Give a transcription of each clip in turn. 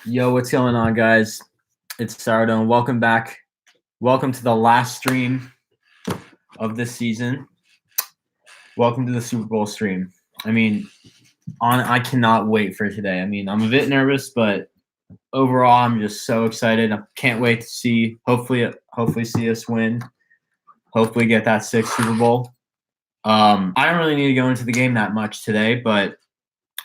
Yo, what's going on, guys? It's Sardo, and welcome back. Welcome to the last stream of this season. Welcome to the Super Bowl stream. I cannot wait for today. I'm a bit nervous, but overall, I'm just so excited. I can't wait to see. Hopefully see us win. Hopefully, get that sixth Super Bowl. I don't really need to go into the game that much today, but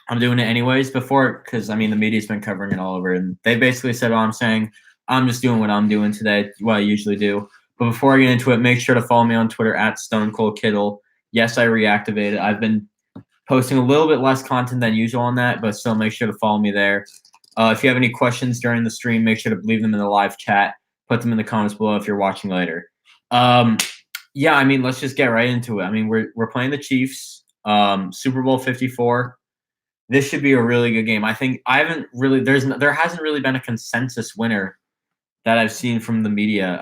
I'm doing it anyways because the media's been covering it all over, and they basically said what I'm saying. I'm just doing what I'm doing today, what I usually do. But before I get into it, make sure to follow me on Twitter at Stone Cold Kittle. Yes, I reactivated. I've been posting a little bit less content than usual on that, but still make sure to follow me there. If you have any questions during the stream, make sure to leave them in the live chat. Put them in the comments below if you're watching later. Let's just get right into it. We're playing the Chiefs, Super Bowl 54. This should be a really good game. There hasn't really been a consensus winner that I've seen from the media.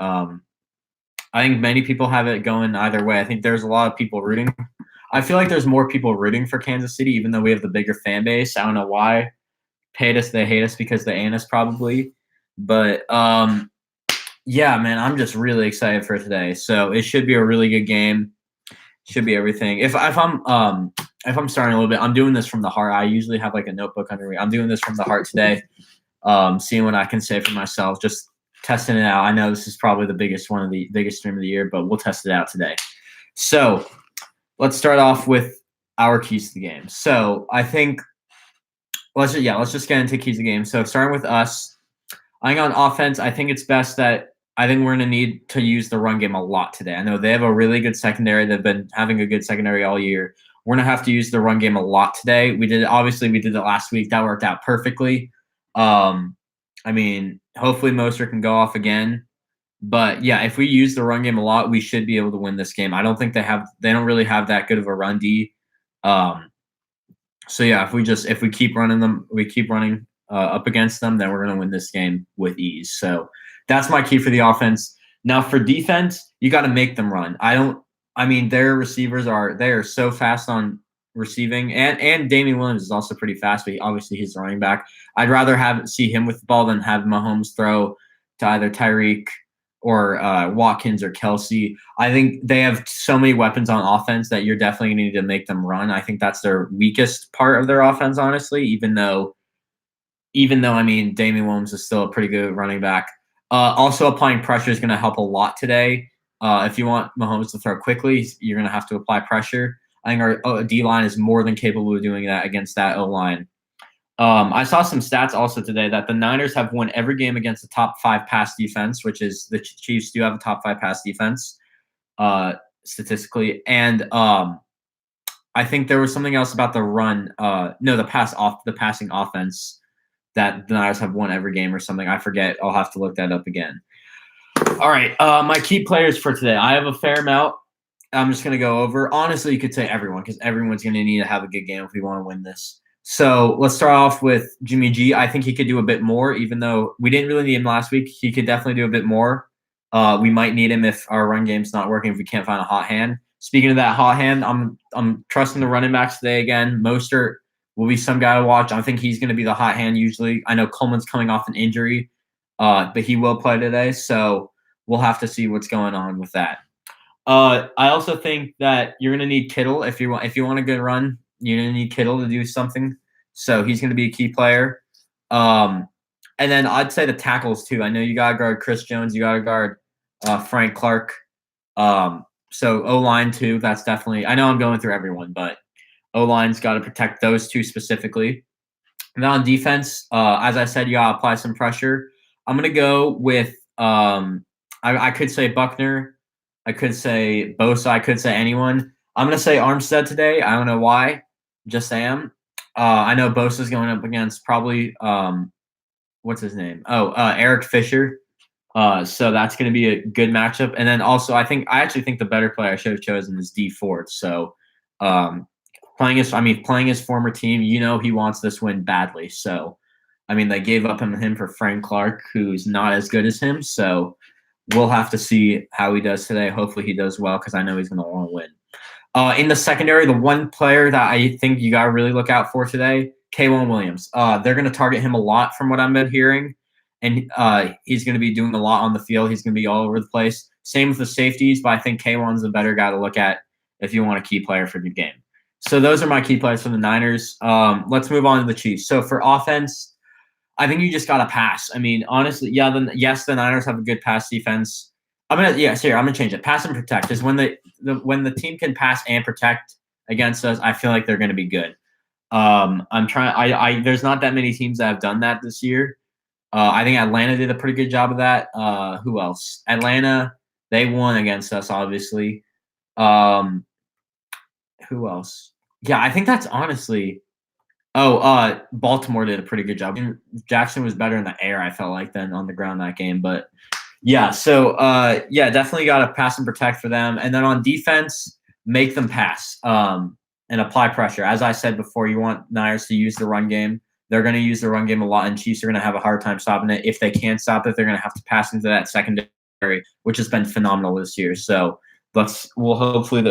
I think many people have it going either way. I think there's a lot of people rooting. I feel like there's more people rooting for Kansas City, even though we have the bigger fan base. I don't know why. Hate us, they hate us because they ain't us probably. But yeah, man, I'm just really excited for today. So it should be a really good game. Should be everything. If I'm starting a little bit, I'm doing this from the heart. I usually have like a notebook under me. I'm doing this from the heart today. Seeing what I can say for myself, just testing it out. I know this is probably one of the biggest stream of the year, but we'll test it out today. So let's start off with our keys to the game. So I think let's just get into keys to the game. So starting with us, I think on offense, I think it's best that I think we're going to need to use the run game a lot today. I know they have a really good secondary. They've been having a good secondary all year. We're going to have to use the run game a lot today. We did it last week. That worked out perfectly. Hopefully Mostert can go off again. But yeah, if we use the run game a lot, we should be able to win this game. I don't think they don't really have that good of a run D. So yeah, if we keep running up against them, then we're going to win this game with ease. So that's my key for the offense. Now for defense, you got to make them run. Their receivers are so fast on receiving, and Damian Williams is also pretty fast, but obviously he's the running back. I'd rather see him with the ball than have Mahomes throw to either Tyreek or Watkins or Kelsey. I think they have so many weapons on offense that you're definitely going to need to make them run. I think that's their weakest part of their offense, honestly, even though Damian Williams is still a pretty good running back. Also, applying pressure is going to help a lot today. If you want Mahomes to throw quickly, you're going to have to apply pressure. I think our D-line is more than capable of doing that against that O-line. I saw some stats also today that the Niners have won every game against the top 5 pass defense, which is the Chiefs do have a top 5 pass defense statistically. And I think there was something else about the passing offense that the Niners have won every game or something. I forget. I'll have to look that up again. All right. My key players for today. I have a fair amount. I'm just going to go over. Honestly, you could say everyone because everyone's going to need to have a good game if we want to win this. So let's start off with Jimmy G. I think he could do a bit more, even though we didn't really need him last week. He could definitely do a bit more. We might need him if our run game's not working, if we can't find a hot hand. Speaking of that hot hand, I'm trusting the running backs today again. Mostert will be some guy to watch. I think he's going to be the hot hand usually. I know Coleman's coming off an injury, but he will play today, so we'll have to see what's going on with that. I also think that you're going to need Kittle if you want a good run. You're going to need Kittle to do something, so he's going to be a key player. And then I'd say the tackles too. I know you got to guard Chris Jones. You got to guard Frank Clark. So O-line too. That's definitely – I know I'm going through everyone, but O-line's got to protect those two specifically. And then on defense, as I said, you got to apply some pressure. I'm going to go with I could say Buckner. I could say Bosa. I could say anyone. I'm going to say Armstead today. I don't know why. Just am. I know Bosa's going up against probably what's his name? Eric Fisher. So that's going to be a good matchup. And then also, I actually think the better player I should have chosen is D Ford. So playing his former team, he wants this win badly. So they gave up on him for Frank Clark, who's not as good as him. So we'll have to see how he does today. Hopefully he does well because I know he's going to want to win. In the secondary, the one player that I think you got to really look out for today, K'Wan Williams. They're going to target him a lot from what I've been hearing, and he's going to be doing a lot on the field. He's going to be all over the place. Same with the safeties, but I think K'Wan's the better guy to look at if you want a key player for the game. So those are my key players for the Niners. Let's move on to the Chiefs. So for offense, I think you just got to pass. I mean, honestly, yes, the Niners have a good pass defense. I'm gonna change it. Pass and protect is when the team can pass and protect against us. I feel like they're going to be good. There's not that many teams that have done that this year. I think Atlanta did a pretty good job of that. Who else? Atlanta, they won against us, obviously. Who else? Yeah, I think that's honestly. Baltimore did a pretty good job. Jackson was better in the air, I felt like, than on the ground that game. But yeah, so definitely got to pass and protect for them. And then on defense, make them pass and apply pressure. As I said before, you want Niners to use the run game. They're going to use the run game a lot, and Chiefs are going to have a hard time stopping it. If they can't stop it, they're going to have to pass into that secondary, which has been phenomenal this year. So hopefully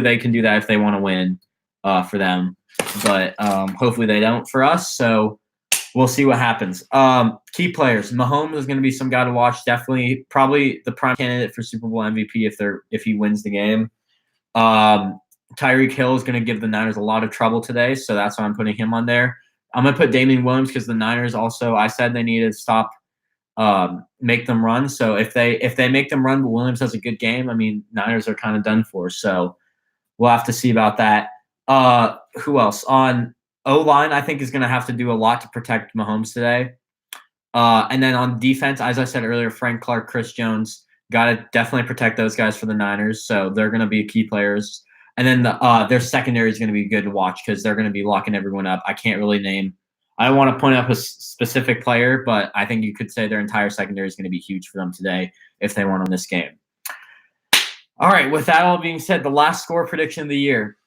they can do that if they want to win for them. But hopefully they don't for us. So we'll see what happens. Key players. Mahomes is going to be some guy to watch. Definitely, probably the prime candidate for Super Bowl MVP if he wins the game. Tyreek Hill is going to give the Niners a lot of trouble today, so that's why I'm putting him on there. I'm going to put Damian Williams because the Niners also, I said they need to stop, make them run. So if they make them run, but Williams has a good game, I mean, Niners are kind of done for. So we'll have to see about that. Who else? On O-line, I think is going to have to do a lot to protect Mahomes today. And then on defense, as I said earlier, Frank Clark, Chris Jones, got to definitely protect those guys for the Niners. So they're going to be key players. And then their secondary is going to be good to watch because they're going to be locking everyone up. I can't really name. I don't want to point out a specific player, but I think you could say their entire secondary is going to be huge for them today if they won on this game. All right, with that all being said, the last score prediction of the year.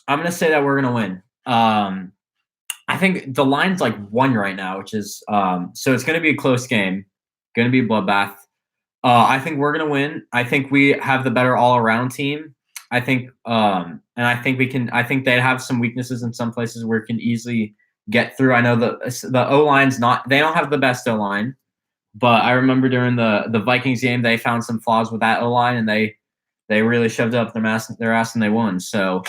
I'm going to say that we're going to win. I think the line's like 1 right now, which is so it's going to be a close game, going to be a bloodbath. I think we're going to win. I think we have the better all-around team. I think, and I think we can. I think they have some weaknesses in some places where it can easily get through. I know the O-line's not. They don't have the best O-line, but I remember during the Vikings game they found some flaws with that O-line, and they really shoved up their ass and they won. So.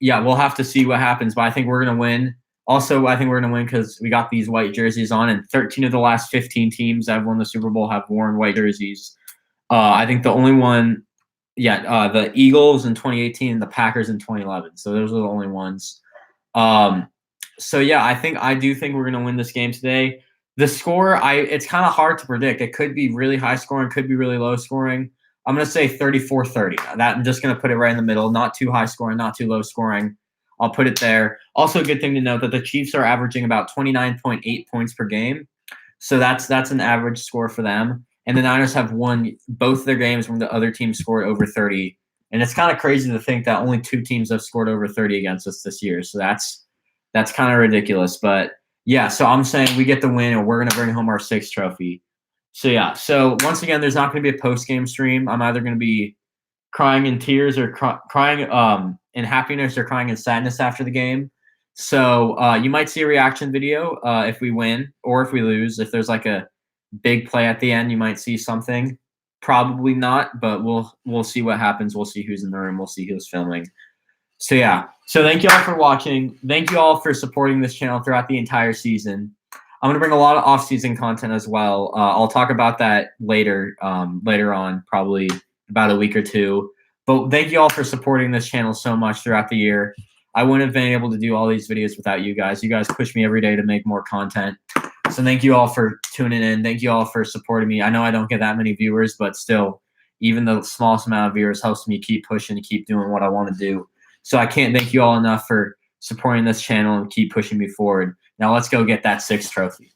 We'll have to see what happens, but I think we're going to win. Also, I think we're going to win because we got these white jerseys on, and 13 of the last 15 teams that have won the Super Bowl have worn white jerseys. I think the only one, the Eagles in 2018 and the Packers in 2011. So those are the only ones. I do think we're going to win this game today. The score, it's kind of hard to predict. It could be really high scoring, could be really low scoring. I'm going to say 34-30. That I'm just going to put it right in the middle. Not too high scoring, not too low scoring. I'll put it there. Also, a good thing to note that the Chiefs are averaging about 29.8 points per game. So that's an average score for them. And the Niners have won both their games when the other team scored over 30. And it's kind of crazy to think that only 2 teams have scored over 30 against us this year. So that's kind of ridiculous. But, yeah, so I'm saying we get the win, and we're going to bring home our 6th trophy. So once again, there's not going to be a post-game stream. I'm either going to be crying in tears or crying in happiness or crying in sadness after the game. So you might see a reaction video if we win or if we lose. If there's like a big play at the end, you might see something. Probably not, but we'll see what happens. We'll see who's in the room. We'll see who's filming. So thank you all for watching. Thank you all for supporting this channel throughout the entire season. I'm going to bring a lot of off-season content as well. I'll talk about that later on, probably about a week or two. But thank you all for supporting this channel so much throughout the year. I wouldn't have been able to do all these videos without you guys. You guys push me every day to make more content. So thank you all for tuning in. Thank you all for supporting me. I know I don't get that many viewers, but still, even the smallest amount of viewers helps me keep pushing and keep doing what I want to do. So I can't thank you all enough for supporting this channel and keep pushing me forward. Now let's go get that 6th trophy.